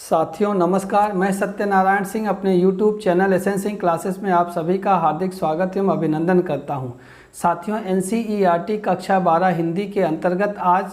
साथियों नमस्कार, मैं सत्यनारायण सिंह अपने YouTube channel essence Singh classes में आप सभी का हार्दिक स्वागत एवं अभिनंदन करता हूं। साथियों NCERT कक्षा 12 हिंदी के अंतर्गत आज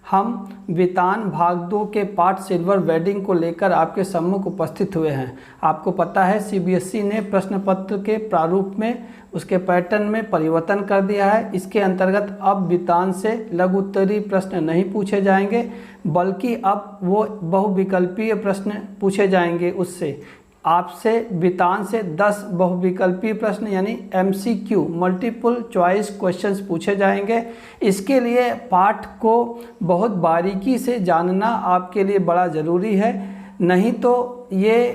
हम वितान भाग 2 के पाठ सिल्वर वेडिंग को लेकर आपके सम्मुख उपस्थित हुए हैं। आपको पता है CBSE ने प्रश्न पत्र के प्रारूप में उसके पैटर्न में परिवर्तन कर दिया है। इसके अंतर्गत अब वितान से लघु उत्तरीय प्रश्न नहीं पूछे जाएंगे, बल्कि अब वो बहुविकल्पीय प्रश्न पूछे जाएंगे। उससे आपसे वितान से 10 बहुविकल्पीय प्रश्न यानी MCQ मल्टीपल चॉइस क्वेश्चंस पूछे जाएंगे। इसके लिए पाठ को बहुत बारीकी से जानना आपके लिए बड़ा ज़रूरी है, नहीं तो ये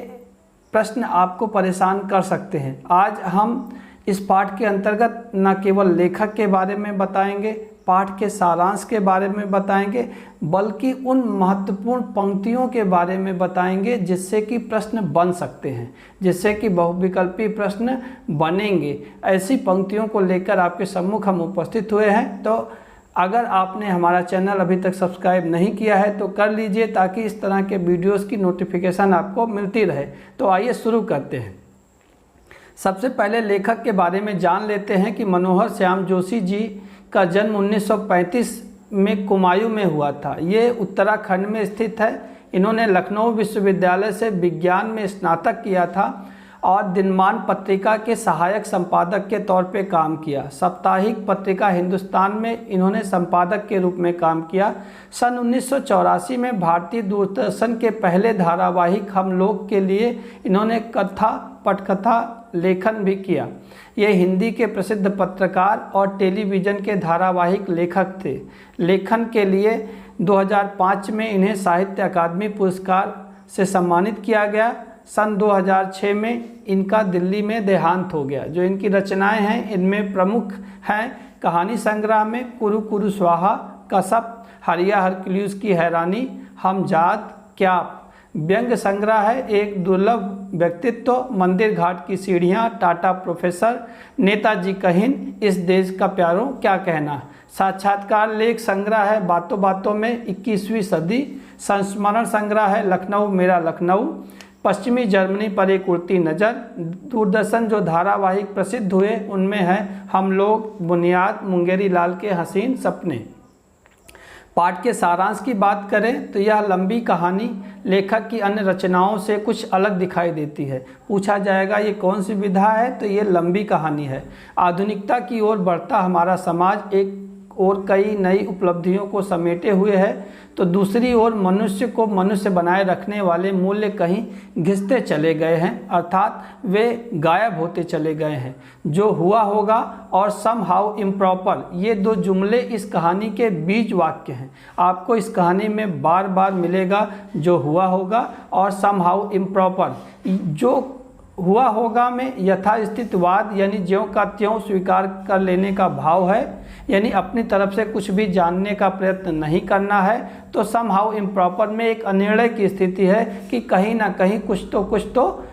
प्रश्न आपको परेशान कर सकते हैं। आज हम इस पाठ के अंतर्गत न केवल लेखक के बारे में बताएंगे, पाठ के सारांश के बारे में बताएंगे, बल्कि उन महत्वपूर्ण पंक्तियों के बारे में बताएंगे जिससे कि प्रश्न बन सकते हैं, जिससे कि बहुविकल्पी प्रश्न बनेंगे। ऐसी पंक्तियों को लेकर आपके सम्मुख हम उपस्थित हुए हैं। तो अगर आपने हमारा चैनल अभी तक सब्सक्राइब नहीं किया है तो कर लीजिए, ताकि इस तरह के वीडियोस की नोटिफिकेशन आपको मिलती रहे। तो आइए शुरू करते हैं। सबसे पहले लेखक के बारे में जान लेते हैं कि मनोहर श्याम जोशी जी का जन्म 1935 में कुमायूं में हुआ था। ये उत्तराखंड में स्थित है। इन्होंने लखनऊ विश्वविद्यालय से विज्ञान में स्नातक किया था और दिनमान पत्रिका के सहायक संपादक के तौर पे काम किया। साप्ताहिक पत्रिका हिंदुस्तान में इन्होंने संपादक के रूप में काम किया। सन 1984 में भारतीय दूरदर्शन के पहले धारावाहिक हम लोग के लिए इन्होंने कथा पटकथा लेखन भी किया। ये हिंदी के प्रसिद्ध पत्रकार और टेलीविज़न के धारावाहिक लेखक थे। लेखन के लिए 2005 में इन्हें साहित्य अकादमी पुरस्कार से सम्मानित किया गया। सन 2006 में इनका दिल्ली में देहांत हो गया। जो इनकी रचनाएं हैं इनमें प्रमुख हैं कहानी संग्रह में कुरु कुरु स्वाहा, कसब, हरिया हरक्यूलिस की हैरानी, हम जात, क्या, व्यंग्य संग्रह है एक दुर्लभ व्यक्तित्व, मंदिर घाट की सीढ़ियाँ, टाटा प्रोफेसर, नेताजी कहिन, इस देश का प्यारो क्या कहना। साक्षात्कार लेख संग्रह है बातों बातों में 21वीं सदी, संस्मरण संग्रह है लखनऊ मेरा लखनऊ, पश्चिमी जर्मनी पर एक उड़ती नज़र। दूरदर्शन जो धारावाहिक प्रसिद्ध हुए उनमें है हम लोग, बुनियाद, मुंगेरी लाल के हसीन सपने। पाठ के सारांश की बात करें तो यह लंबी कहानी लेखक की अन्य रचनाओं से कुछ अलग दिखाई देती है। पूछा जाएगा ये कौन सी विधा है, तो ये लंबी कहानी है। आधुनिकता की ओर बढ़ता हमारा समाज एक और कई नई उपलब्धियों को समेटे हुए है, तो दूसरी ओर मनुष्य को मनुष्य बनाए रखने वाले मूल्य कहीं घिसते चले गए हैं, अर्थात वे गायब होते चले गए हैं। जो हुआ होगा और सम हाउ इम्प्रॉपर, ये दो जुमले इस कहानी के बीज वाक्य हैं। आपको इस कहानी में बार बार मिलेगा जो हुआ होगा और सम हाउ इम्प्रॉपर। जो हुआ होगा में यथास्थितिवाद यानी ज्यों का त्यों स्वीकार कर लेने का भाव है, यानी अपनी तरफ से कुछ भी जानने का प्रयत्न नहीं करना है। तो समहाउ इम्प्रॉपर में एक अनिर्णय की स्थिति है कि कहीं ना कहीं कुछ तो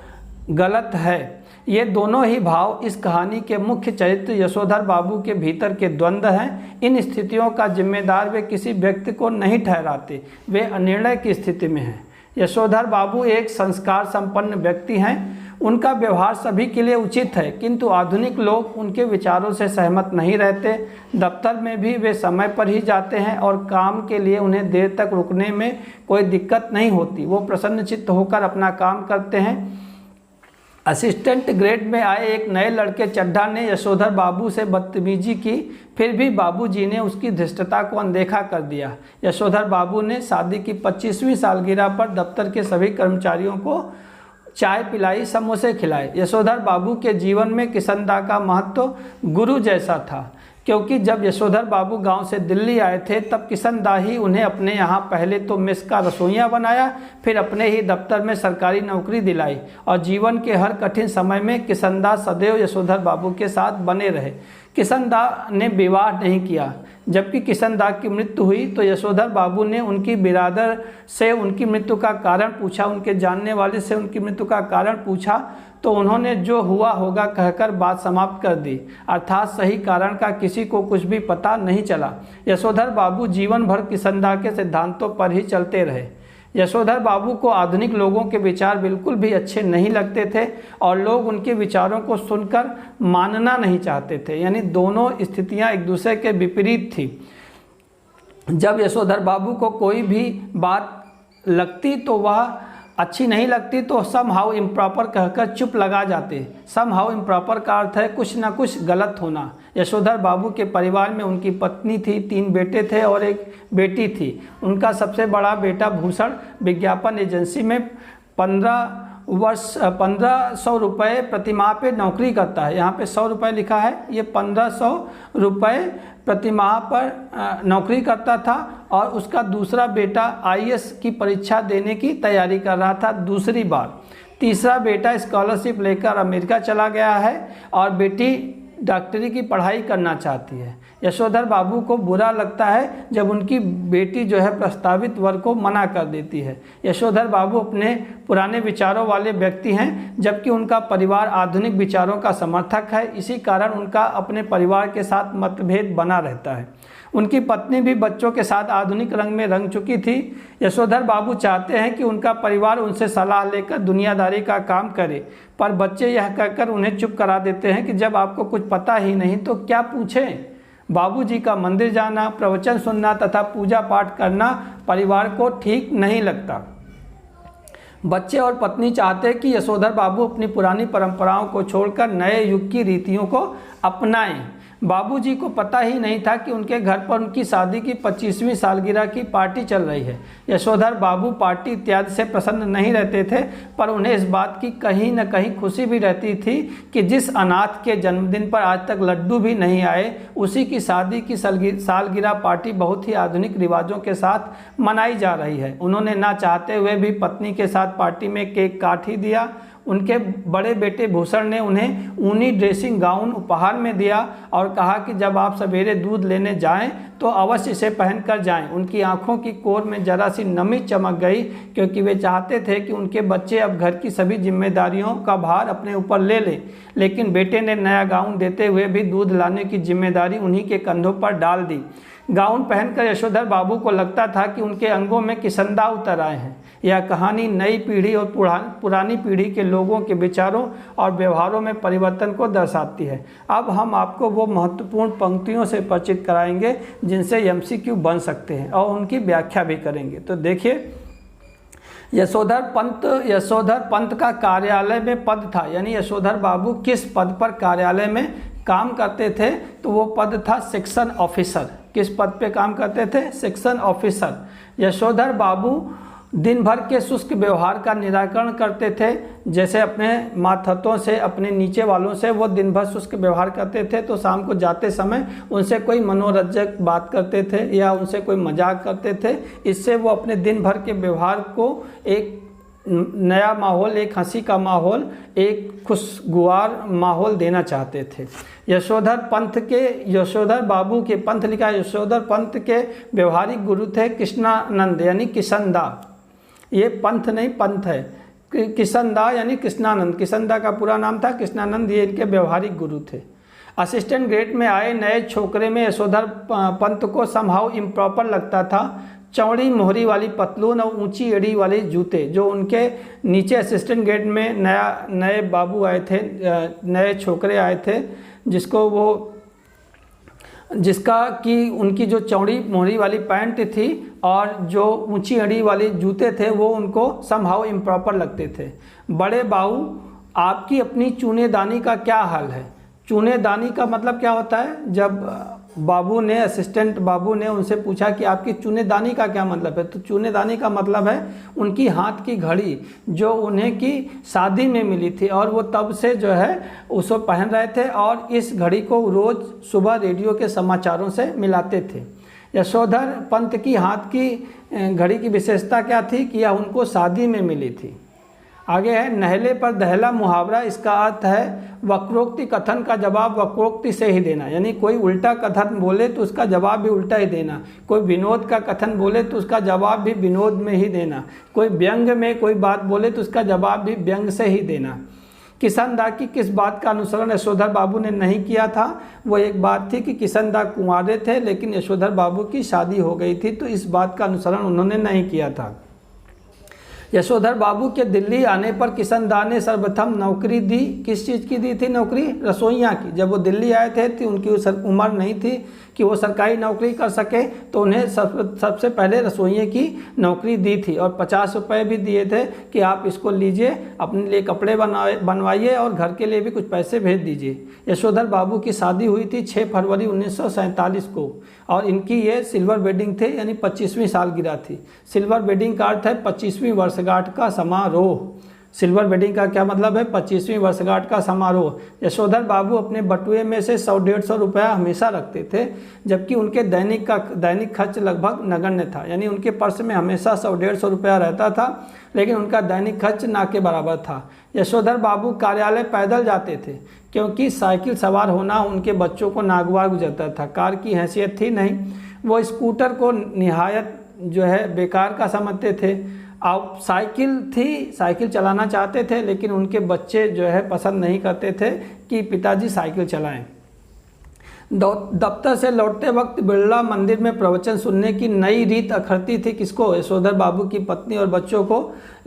गलत है। ये दोनों ही भाव इस कहानी के मुख्य चरित्र यशोधर बाबू के भीतर के द्वंद्व हैं। इन स्थितियों का जिम्मेदार वे किसी व्यक्ति को नहीं ठहराते, वे अनिर्णय की स्थिति में हैं। यशोधर बाबू एक संस्कार संपन्न व्यक्ति हैं। उनका व्यवहार सभी के लिए उचित है, किंतु आधुनिक लोग उनके विचारों से सहमत नहीं रहते। दफ्तर में भी वे समय पर ही जाते हैं और काम के लिए उन्हें देर तक रुकने में कोई दिक्कत नहीं होती। वो प्रसन्नचित्त होकर अपना काम करते हैं। असिस्टेंट ग्रेड में आए एक नए लड़के चड्ढा ने यशोधर बाबू से बदतमीजी की, फिर भी बाबूजी ने उसकी धृष्टता को अनदेखा कर दिया। यशोधर बाबू ने शादी की 25वीं सालगिरह पर दफ्तर के सभी कर्मचारियों को चाय पिलाई, समोसे खिलाए। यशोधर बाबू के जीवन में किशनदा का महत्व गुरु जैसा था, क्योंकि जब यशोधर बाबू गांव से दिल्ली आए थे तब किशनदा ही उन्हें अपने यहाँ पहले तो मेस का रसोइया बनाया, फिर अपने ही दफ्तर में सरकारी नौकरी दिलाई और जीवन के हर कठिन समय में किशनदा सदैव यशोधर बाबू के साथ बने रहे। किशनदा ने विवाह नहीं किया। जबकि किशनदा की मृत्यु हुई तो यशोधर बाबू ने उनकी बिरादर से उनकी मृत्यु का कारण पूछा, उनके जानने वाले से उनकी मृत्यु का कारण पूछा, तो उन्होंने जो हुआ होगा कहकर बात समाप्त कर दी। अर्थात सही कारण का किसी को कुछ भी पता नहीं चला। यशोधर बाबू जीवन भर किशनदा के सिद्धांतों पर ही चलते रहे। यशोधर बाबू को आधुनिक लोगों के विचार बिल्कुल भी अच्छे नहीं लगते थे और लोग उनके विचारों को सुनकर मानना नहीं चाहते थे। यानी दोनों स्थितियां एक दूसरे के विपरीत थी। जब यशोधर बाबू को कोई भी बात लगती तो वह अच्छी नहीं लगती तो सम हाउ इम्प्रॉपर कहकर चुप लगा जाते। सम हाउ इम्प्रॉपर का अर्थ है कुछ ना कुछ गलत होना। यशोधर बाबू के परिवार में उनकी पत्नी थी, 3 बेटे थे और एक बेटी थी। उनका सबसे बड़ा बेटा भूषण विज्ञापन एजेंसी में 1500 रुपये प्रतिमाह पे नौकरी करता है। यहाँ पे 100 रुपये लिखा है, ये 1500 रुपये प्रतिमाह पर नौकरी करता था। और उसका दूसरा बेटा आईएएस की परीक्षा देने की तैयारी कर रहा था दूसरी बार। तीसरा बेटा स्कॉलरशिप लेकर अमेरिका चला गया है और बेटी डॉक्टरी की पढ़ाई करना चाहती है। यशोधर बाबू को बुरा लगता है जब उनकी बेटी जो है प्रस्तावित वर को मना कर देती है। यशोधर बाबू अपने पुराने विचारों वाले व्यक्ति हैं, जबकि उनका परिवार आधुनिक विचारों का समर्थक है। इसी कारण उनका अपने परिवार के साथ मतभेद बना रहता है। उनकी पत्नी भी बच्चों के साथ आधुनिक रंग में रंग चुकी थी। यशोधर बाबू चाहते हैं कि उनका परिवार उनसे सलाह लेकर दुनियादारी का काम करे, पर बच्चे यह कहकर उन्हें चुप करा देते हैं कि जब आपको कुछ पता ही नहीं तो क्या पूछें। बाबूजी का मंदिर जाना, प्रवचन सुनना तथा पूजा पाठ करना परिवार को ठीक नहीं लगता। बच्चे और पत्नी चाहते हैं कि यशोधर बाबू अपनी पुरानी परंपराओं को छोड़कर नए युग की रीतियों को अपनाएं। बाबूजी को पता ही नहीं था कि उनके घर पर उनकी शादी की 25वीं सालगिरह की पार्टी चल रही है। यशोधर बाबू पार्टी इत्यादि से प्रसन्न नहीं रहते थे, पर उन्हें इस बात की कहीं न कहीं खुशी भी रहती थी कि जिस अनाथ के जन्मदिन पर आज तक लड्डू भी नहीं आए, उसी की शादी की सालगिरह पार्टी बहुत ही आधुनिक रिवाजों के साथ मनाई जा रही है। उन्होंने ना चाहते हुए भी पत्नी के साथ पार्टी में केक काट ही दिया। उनके बड़े बेटे भूषण ने उन्हें ऊनी ड्रेसिंग गाउन उपहार में दिया और कहा कि जब आप सवेरे दूध लेने जाएं तो अवश्य इसे पहनकर जाएं। उनकी आंखों की कोर में जरा सी नमी चमक गई, क्योंकि वे चाहते थे कि उनके बच्चे अब घर की सभी जिम्मेदारियों का भार अपने ऊपर ले लें। लेकिन बेटे ने नया गाउन देते हुए भी दूध लाने की जिम्मेदारी उन्हीं के कंधों पर डाल दी। गाउन पहनकर यशोधर बाबू को लगता था कि उनके अंगों में किसंदा उतर आए हैं। यह कहानी नई पीढ़ी और पुरानी पीढ़ी के लोगों के विचारों और व्यवहारों में परिवर्तन को दर्शाती है। अब हम आपको वो महत्वपूर्ण पंक्तियों से परिचित कराएंगे जिनसे एमसीक्यू बन सकते हैं और उनकी व्याख्या भी करेंगे। तो देखिए, यशोधर पंत का कार्यालय में पद था, यानी यशोधर बाबू किस पद पर कार्यालय में काम करते थे, तो वो पद था सेक्शन ऑफिसर। किस पद पे काम करते थे? Section officer. यशोधर बाबू दिन भर के शुष्क व्यवहार का निराकरण करते थे, जैसे अपने मातहतों से, अपने नीचे वालों से वो दिन भर शुष्क व्यवहार करते थे, तो शाम को जाते समय उनसे कोई मनोरंजक बात करते थे या उनसे कोई मजाक करते थे। इससे वो अपने दिन भर के व्यवहार को एक नया माहौल, एक हंसी का माहौल, एक खुशगवार माहौल देना चाहते थे। यशोधर बाबू के पंथ लिखा है, यशोधर पंत के व्यवहारिक गुरु थे कृष्णानंद यानी किशनदा। ये पंथ नहीं, पंथ है। किशनदा यानी कृष्णानंद, किशनदा का पूरा नाम था कृष्णानंद, ये इनके व्यवहारिक गुरु थे। असिस्टेंट ग्रेड में आए नए छोकरे में यशोधर पंत को समहाउ इम्प्रॉपर लगता था। चौड़ी मोहरी वाली पतलून और ऊंची एड़ी वाले जूते, जो उनके नीचे असिस्टेंट ग्रेड में नए बाबू आए थे, नए छोकरे आए थे, जिसका कि उनकी जो चौड़ी मोहरी वाली पैंट थी और जो ऊंची एड़ी वाले जूते थे वो उनको समहाउ इम्प्रॉपर लगते थे। बड़े बाबू, आपकी अपनी चूनेदानी का क्या हाल है? चूनेदानी का मतलब क्या होता है? जब असिस्टेंट बाबू ने उनसे पूछा कि आपकी चूनेदानी का क्या मतलब है, तो चूनेदानी का मतलब है उनकी हाथ की घड़ी, जो उन्हें की शादी में मिली थी और वो तब से जो है उसको पहन रहे थे और इस घड़ी को रोज़ सुबह रेडियो के समाचारों से मिलाते थे। यशोधर पंत की हाथ की घड़ी की विशेषता क्या थी कि यह उनको शादी में मिली थी। आगे है नहले पर दहला मुहावरा। इसका अर्थ है वक्रोक्ति कथन का जवाब वक्रोक्ति से ही देना, यानी कोई उल्टा कथन बोले तो उसका जवाब भी उल्टा ही देना। कोई विनोद का कथन बोले तो उसका जवाब भी विनोद में ही देना। कोई व्यंग में कोई बात बोले तो उसका जवाब भी व्यंग से ही देना। किशनदा की किस बात का अनुसरण यशोधर बाबू ने नहीं किया था? वो एक बात थी कि किशनदा कुंवारे थे लेकिन यशोधर बाबू की शादी हो गई थी, तो इस बात का अनुसरण उन्होंने नहीं किया था। यशोधर बाबू के दिल्ली आने पर किशनदा ने सर्वप्रथम नौकरी दी। किस चीज़ की दी थी नौकरी? रसोइया की। जब वो दिल्ली आए थे तो उनकी उम्र नहीं थी कि वो सरकारी नौकरी कर सके, तो उन्हें सबसे पहले रसोइये की नौकरी दी थी और 50 रुपये भी दिए थे कि आप इसको लीजिए, अपने लिए कपड़े बनवाइए और घर के लिए भी कुछ पैसे भेज दीजिए। यशोधर बाबू की शादी हुई थी 6 फरवरी 1947 को और इनकी ये सिल्वर वेडिंग थे, यानी 25वीं सालगिरह थी। सिल्वर वेडिंग का अर्थ है 25वीं वर्षगांठ का समारोह। सिल्वर वेडिंग का क्या मतलब है? 25वीं वर्षगांठ का समारोह। यशोधर बाबू अपने बटुए में से 100-150 रुपया हमेशा रखते थे, जबकि उनके दैनिक खर्च लगभग नगण्य था, यानी उनके पर्स में हमेशा 100-150 रुपया रहता था, लेकिन उनका दैनिक खर्च ना के बराबर था। यशोधर बाबू कार्यालय पैदल जाते थे, क्योंकि साइकिल सवार होना उनके बच्चों को नागवार गुजरता था, कार की हैसियत थी नहीं। वो स्कूटर को निहायत जो है बेकार का समझते थे। अब साइकिल थी, साइकिल चलाना चाहते थे, लेकिन उनके बच्चे जो है पसंद नहीं करते थे कि पिताजी साइकिल चलाएं। दफ्तर से लौटते वक्त बिरला मंदिर में प्रवचन सुनने की नई रीत अखरती थी। किसको? यशोधर बाबू की पत्नी और बच्चों को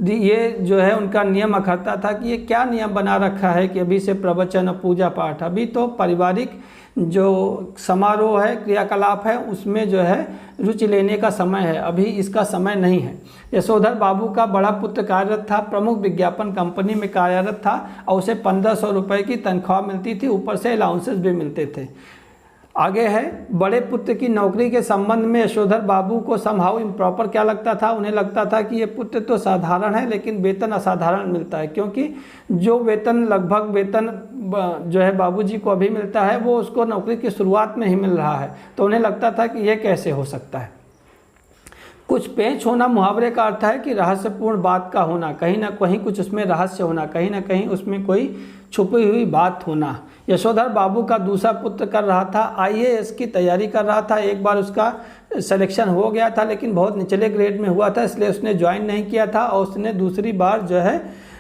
ये जो है उनका नियम अखरता था कि ये क्या नियम बना रखा है कि अभी से प्रवचन और पूजा पाठ, अभी तो पारिवारिक जो समारोह है, क्रियाकलाप है, उसमें जो है रुचि लेने का समय है, अभी इसका समय नहीं है। यशोधर बाबू का बड़ा पुत्र कार्यरत था, प्रमुख विज्ञापन कंपनी में कार्यरत था और उसे 1500 रुपये की तनख्वाह मिलती थी, ऊपर से अलाउंसेस भी मिलते थे। आगे है, बड़े पुत्र की नौकरी के संबंध में यशोधर बाबू को समहाउ इम्प्रॉपर क्या लगता था? उन्हें लगता था कि ये पुत्र तो साधारण है लेकिन वेतन असाधारण मिलता है, क्योंकि जो लगभग वेतन जो है बाबूजी को अभी मिलता है वो उसको नौकरी की शुरुआत में ही मिल रहा है। तो उन्हें लगता था कि ये कैसे हो सकता है। कुछ पेच होना मुहावरे का अर्थ है कि रहस्यपूर्ण बात का होना, कहीं ना कहीं कुछ उसमें रहस्य होना, कहीं ना कहीं उसमें कोई छुपी हुई बात होना। यशोधर बाबू का दूसरा पुत्र कर रहा था, IAS की तैयारी कर रहा था। एक बार उसका सिलेक्शन हो गया था, लेकिन बहुत निचले ग्रेड में हुआ था, इसलिए उसने ज्वाइन नहीं किया था और उसने दूसरी बार जो है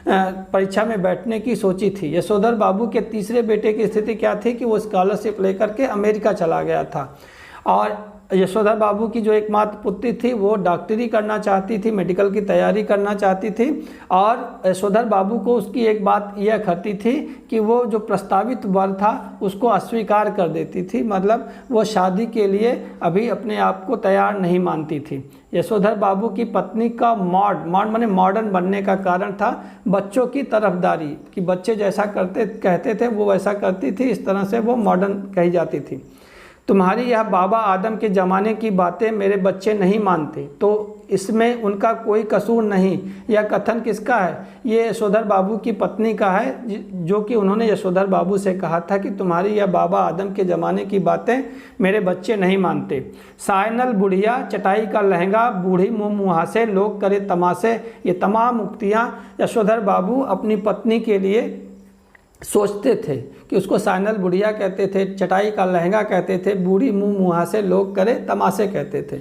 परीक्षा में बैठने की सोची थी। यशोधर बाबू के तीसरे बेटे की स्थिति क्या थी कि वो स्कॉलरशिप लेकर के अमेरिका चला गया था और यशोधर बाबू की जो एकमात्र पुत्री थी वो डॉक्टरी करना चाहती थी, मेडिकल की तैयारी करना चाहती थी और यशोधर बाबू को उसकी एक बात यह खती थी कि वो जो प्रस्तावित वर था उसको अस्वीकार कर देती थी, मतलब वो शादी के लिए अभी अपने आप को तैयार नहीं मानती थी। यशोधर बाबू की पत्नी का मॉड माने मॉडर्न बनने का कारण था बच्चों की तरफदारी, कि बच्चे जैसा कहते थे वो वैसा करती थी, इस तरह से वो मॉडर्न कही जाती थी। तुम्हारी यह बाबा आदम के ज़माने की बातें मेरे बच्चे नहीं मानते, तो इसमें उनका कोई कसूर नहीं। यह कथन किसका है? ये यशोधर बाबू की पत्नी का है, जो कि उन्होंने यशोधर बाबू से कहा था कि तुम्हारी यह बाबा आदम के ज़माने की बातें मेरे बच्चे नहीं मानते। सायनल बुढ़िया, चटाई का लहंगा, बूढ़ी मुँह मुहासे, लोग करे तमाशे, ये तमाम उक्तियाँ यशोधर बाबू अपनी पत्नी के लिए सोचते थे कि उसको साइनल बुढ़िया कहते थे, चटाई का लहंगा कहते थे, बूढ़ी मुँह मुहासे, लोग करे तमाशे कहते थे।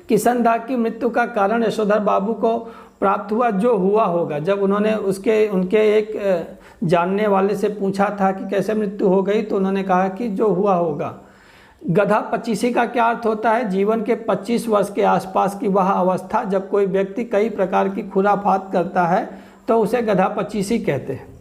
किशनदा की मृत्यु का कारण यशोधर बाबू को प्राप्त हुआ जो हुआ होगा। जब उन्होंने उनके एक जानने वाले से पूछा था कि कैसे मृत्यु हो गई, तो उन्होंने कहा कि जो हुआ होगा। गधा पचीसी का क्या अर्थ होता है? जीवन के 25 वर्ष के आसपास की वह अवस्था जब कोई व्यक्ति कई प्रकार की खुराफात करता है तो उसे गधा पचीसी कहते हैं।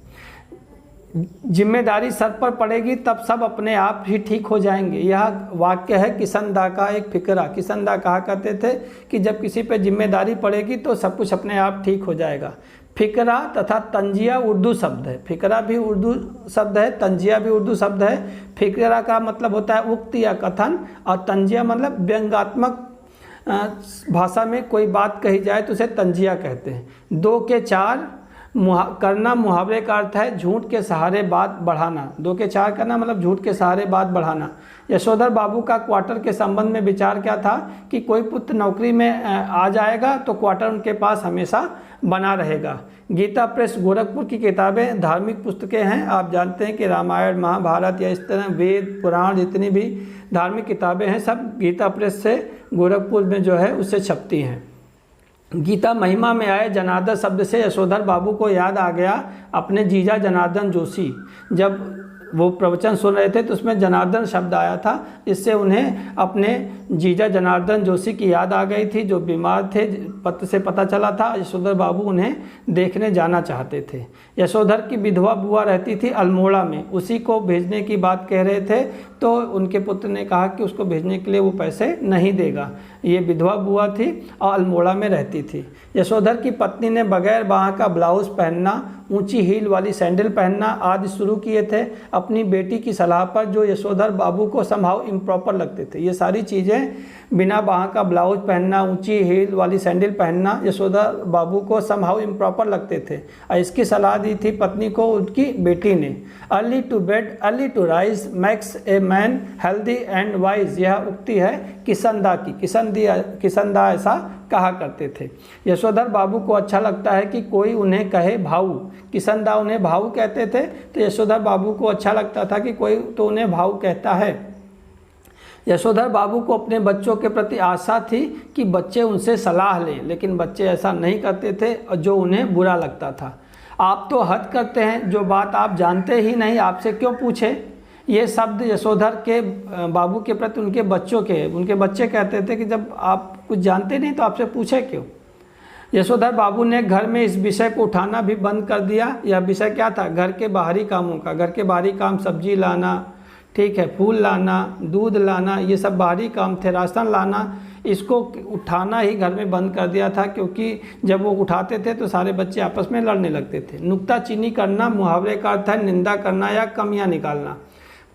जिम्मेदारी सर पर पड़ेगी तब सब अपने आप ही ठीक हो जाएंगे। यह वाक्य है किशनदा का एक फिक्रा। किशनदा कहा करते थे कि जब किसी पे जिम्मेदारी पड़ेगी तो सब कुछ अपने आप ठीक हो जाएगा। फिक्रा तथा तंजिया उर्दू शब्द है। फिक्रा भी उर्दू शब्द है, तंजिया भी उर्दू शब्द है। फिक्रा का मतलब होता है उक्ति या कथन, और तंजिया मतलब व्यंग्यात्मक भाषा में कोई बात कही जाए तो उसे तंजिया कहते हैं। 2 के 4 करना मुहावरे का अर्थ है झूठ के सहारे बात बढ़ाना। 2 के 4 करना मतलब झूठ के सहारे बात बढ़ाना। यशोधर बाबू का क्वार्टर के संबंध में विचार क्या था कि कोई पुत्र नौकरी में आ जाएगा तो क्वार्टर उनके पास हमेशा बना रहेगा। गीता प्रेस गोरखपुर की किताबें धार्मिक पुस्तकें हैं। आप जानते हैं कि रामायण, महाभारत या इस तरह वेद पुराण जितनी भी धार्मिक किताबें हैं सब गीता प्रेस से गोरखपुर में जो है उससे छपती हैं। गीता महिमा में आए जनार्दन शब्द से यशोधर बाबू को याद आ गया अपने जीजा जनार्दन जोशी। जब वो प्रवचन सुन रहे थे तो उसमें जनार्दन शब्द आया था, इससे उन्हें अपने जीजा जनार्दन जोशी की याद आ गई थी जो बीमार थे। पत्र से पता चला था यशोधर बाबू उन्हें देखने जाना चाहते थे। यशोधर की विधवा बुआ रहती थी अल्मोड़ा में, उसी को भेजने की बात कह रहे थे तो उनके पुत्र ने कहा कि उसको भेजने के लिए वो पैसे नहीं देगा। ये विधवा बुआ थी और अल्मोड़ा में रहती थी। यशोधर की पत्नी ने बगैर बाह का ब्लाउज पहनना, ऊंची हील वाली सैंडल पहनना आदि शुरू किए थे अपनी बेटी की सलाह पर, जो यशोधर बाबू को समहाउ इम्प्रॉपर लगते थे। ये सारी चीज़ें, बिना बाह का ब्लाउज पहनना, ऊंची हील वाली सैंडल पहनना, यशोधर बाबू को समहाउ इम्प्रॉपर लगते थे और इसकी सलाह दी थी पत्नी को उनकी बेटी ने। Early to bed early to rise makes a man healthy and wise, यह उक्ति है किसनदा की। किसनदा ऐसा कहा करते थे। यशोधर बाबू को अच्छा लगता है कि कोई उन्हें कहे भाऊ। किसनदा उन्हें भाऊ कहते थे तो यशोधर बाबू को अच्छा लगता था कि कोई तो उन्हें भाऊ कहता है। यशोधर बाबू को अपने बच्चों के प्रति आशा थी कि बच्चे उनसे सलाह लें, लेकिन बच्चे ऐसा नहीं करते थे और जो उन्हें बुरा लगता था। आप तो हद करते हैं, जो बात आप जानते ही नहीं आपसे क्यों पूछे। ये शब्द यशोधर के बाबू के प्रति उनके बच्चे कहते थे कि जब आप कुछ जानते नहीं तो आपसे पूछे क्यों। यशोधर बाबू ने घर में इस विषय को उठाना भी बंद कर दिया। यह विषय क्या था? घर के बाहरी कामों का। घर के बाहरी काम, सब्जी लाना, ठीक है, फूल लाना, दूध लाना, ये सब बाहरी काम थे। राशन लाना, इसको उठाना ही घर में बंद कर दिया था, क्योंकि जब वो उठाते थे तो सारे बच्चे आपस में लड़ने लगते थे। नुक्ताचीनी करना मुहावरे का अर्थ है निंदा करना या कमियां निकालना।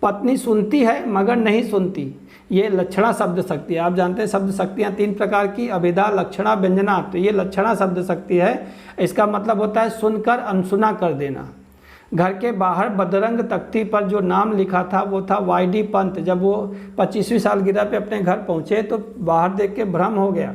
पत्नी सुनती है मगर नहीं सुनती, ये लक्षणा शब्द शक्ति है। आप जानते हैं शब्द शक्तियाँ 3 प्रकार की, अभिधा, लक्षणा, व्यंजना। तो ये लक्षणा शब्द शक्ति है। इसका मतलब होता है सुनकर अनसुना कर देना। घर के बाहर बदरंग तख्ती पर जो नाम लिखा था वो था वाईडी पंत। जब वो 25वीं सालगिरह पे अपने घर पहुँचे तो बाहर देख के भ्रम हो गया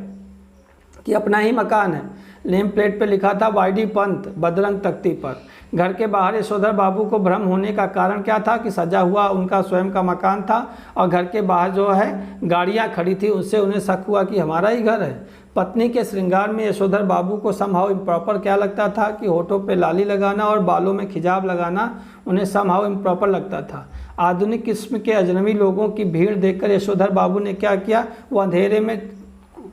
कि अपना ही मकान है। नेम प्लेट पे लिखा था वाईडी पंत बदरंग तख्ती पर। घर के बाहर यशोधर बाबू को भ्रम होने का कारण क्या था कि सजा हुआ उनका स्वयं का मकान था और घर के बाहर जो है गाड़ियां खड़ी थी, उससे उन्हें शक हुआ कि हमारा ही घर है। पत्नी के श्रृंगार में यशोधर बाबू को समहाउ इम्प्रॉपर क्या लगता था कि होठों पे लाली लगाना और बालों में खिजाब लगाना उन्हें समहाउ इम्प्रॉपर लगता था। आधुनिक किस्म के अजनबी लोगों की भीड़ देखकर यशोधर बाबू ने क्या किया, वो अंधेरे में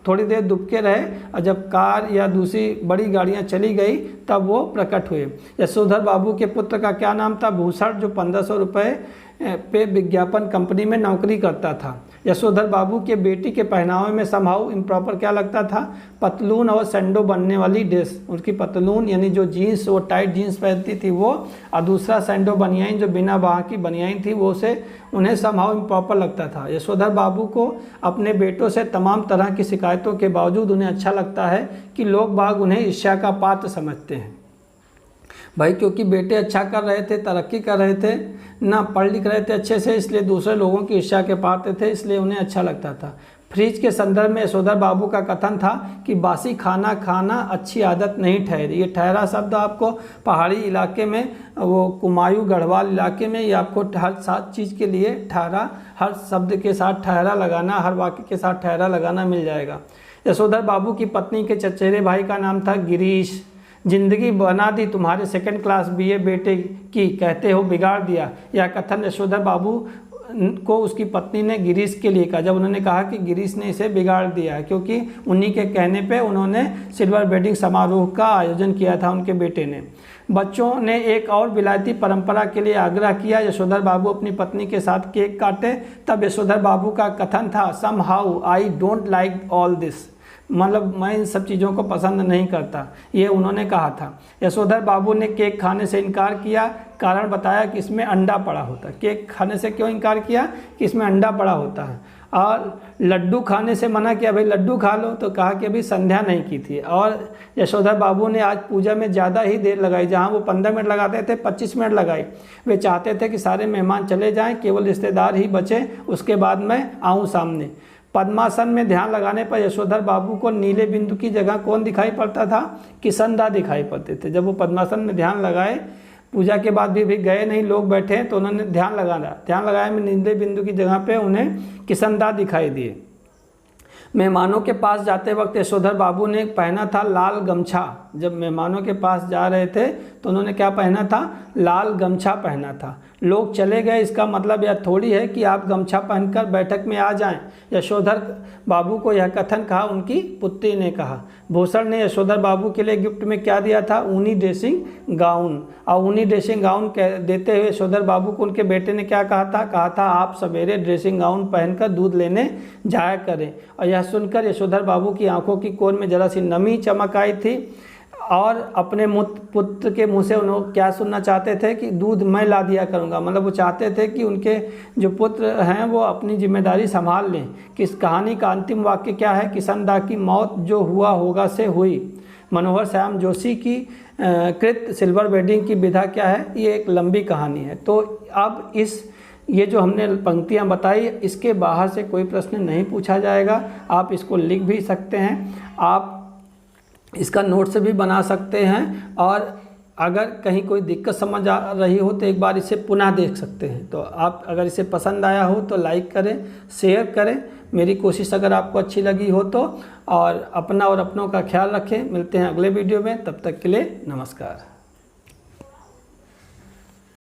थोड़ी देर दुबके रहे और जब कार या दूसरी बड़ी गाड़ियां चली गई तब वो प्रकट हुए। यशोधर बाबू के पुत्र का क्या नाम था? भूषण, जो 1500 रुपये पे विज्ञापन कंपनी में नौकरी करता था। यशोधर बाबू के बेटी के पहनावे में समहाउ इम्प्रॉपर क्या लगता था? पतलून और सैंडो बनने वाली ड्रेस। उसकी पतलून यानी जो जीन्स, वो टाइट जीन्स पहनती थी वो, और दूसरा सैंडो बनियाइन जो बिना बाह की बनियाइन थी वो से उन्हें समहाउ इम्प्रॉपर लगता था। यशोधर बाबू को अपने बेटों से तमाम तरह की शिकायतों के बावजूद उन्हें अच्छा लगता है कि लोग बाग उन्हें ईर्ष्या का पात्र समझते हैं। भाई क्योंकि बेटे अच्छा कर रहे थे, तरक्की कर रहे थे, ना पढ़ लिख रहे थे अच्छे से, इसलिए दूसरे लोगों की ईर्ष्या के पात्र थे, इसलिए उन्हें अच्छा लगता था। फ्रिज के संदर्भ में यशोधर बाबू का कथन था कि बासी खाना खाना अच्छी आदत नहीं ठहरी। ये ठहरा शब्द आपको पहाड़ी इलाके में, वो कुमायूं गढ़वाल इलाके में, ये आपको हर सात चीज़ के लिए ठहरा, हर शब्द के साथ ठहरा लगाना, हर वाक्य के साथ ठहरा लगाना मिल जाएगा। यशोधर बाबू की पत्नी के चचेरे भाई का नाम था गिरीश। जिंदगी बना दी तुम्हारे 2nd क्लास BA बेटे की, कहते हो बिगाड़ दिया। यह कथन यशोधर बाबू को उसकी पत्नी ने गिरीश के लिए कहा, जब उन्होंने कहा कि गिरीश ने इसे बिगाड़ दिया है, क्योंकि उन्हीं के कहने पे उन्होंने सिल्वर वेडिंग समारोह का आयोजन किया था उनके बेटे ने। बच्चों ने एक और विलायती परंपरा के लिए आग्रह किया। यशोधर बाबू अपनी पत्नी के साथ केक काटे, तब यशोधर बाबू का कथन था somehow I don't like all this, मतलब मैं इन सब चीज़ों को पसंद नहीं करता, ये उन्होंने कहा था। यशोधर बाबू ने केक खाने से इनकार किया, कारण बताया कि इसमें अंडा पड़ा होता है। केक खाने से क्यों इनकार किया? कि इसमें अंडा पड़ा होता है। और लड्डू खाने से मना किया, भाई लड्डू खा लो, तो कहा कि अभी संध्या नहीं की थी। और यशोधर बाबू ने आज पूजा में ज़्यादा ही देर लगाई, जहाँ वो 15 मिनट लगाते थे 25 मिनट लगाई। वे चाहते थे कि सारे मेहमान चले जाएँ, केवल रिश्तेदार ही बचे, उसके बाद मैं आऊँ सामने। पद्मासन में ध्यान लगाने पर यशोधर बाबू को नीले बिंदु की जगह कौन दिखाई पड़ता था? किसनदा दिखाई पड़ते थे। जब वो पद्मासन में ध्यान लगाए, पूजा के बाद भी गए नहीं, लोग बैठे हैं तो उन्होंने ध्यान लगाया में नीले बिंदु की जगह पे उन्हें किसनदा दिखाई दिए। मेहमानों के पास जाते वक्त यशोधर बाबू ने पहना था लाल गमछा। जब मेहमानों के पास जा रहे थे तो उन्होंने क्या पहना था? लाल गमछा पहना था। लोग चले गए, इसका मतलब यह थोड़ी है कि आप गमछा पहनकर बैठक में आ जाएं। यशोधर बाबू को यह कथन कहा उनकी पुत्री ने कहा। भूषण ने यशोधर बाबू के लिए गिफ्ट में क्या दिया था? ऊनी ड्रेसिंग गाउन। और ऊनी ड्रेसिंग गाउन देते हुए यशोधर बाबू को उनके बेटे ने क्या कहा था? कहा था आप सवेरे ड्रेसिंग गाउन पहनकर दूध लेने जाया करें। और यह सुनकर यशोधर बाबू की आंखों की कोर में जरा सी नमी चमक आई थी और अपने पुत्र के मुंह से उन्होंने क्या सुनना चाहते थे कि दूध मैं ला दिया करूंगा। मतलब वो चाहते थे कि उनके जो पुत्र हैं वो अपनी जिम्मेदारी संभाल लें। किस कहानी का अंतिम वाक्य क्या है? किशनदा की मौत जो हुआ होगा से हुई। मनोहर श्याम जोशी की कृत सिल्वर वेडिंग की विधा क्या है? ये एक लंबी कहानी है। तो अब ये जो हमने पंक्तियां बताई, इसके बाहर से कोई प्रश्न नहीं पूछा जाएगा। आप इसको लिख भी सकते हैं, आप इसका नोट्स भी बना सकते हैं, और अगर कहीं कोई दिक्कत समझ आ रही हो तो एक बार इसे पुनः देख सकते हैं। तो आप अगर इसे पसंद आया हो तो लाइक करें, शेयर करें। मेरी कोशिश अगर आपको अच्छी लगी हो तो, और अपना और अपनों का ख्याल रखें। मिलते हैं अगले वीडियो में, तब तक के लिए नमस्कार।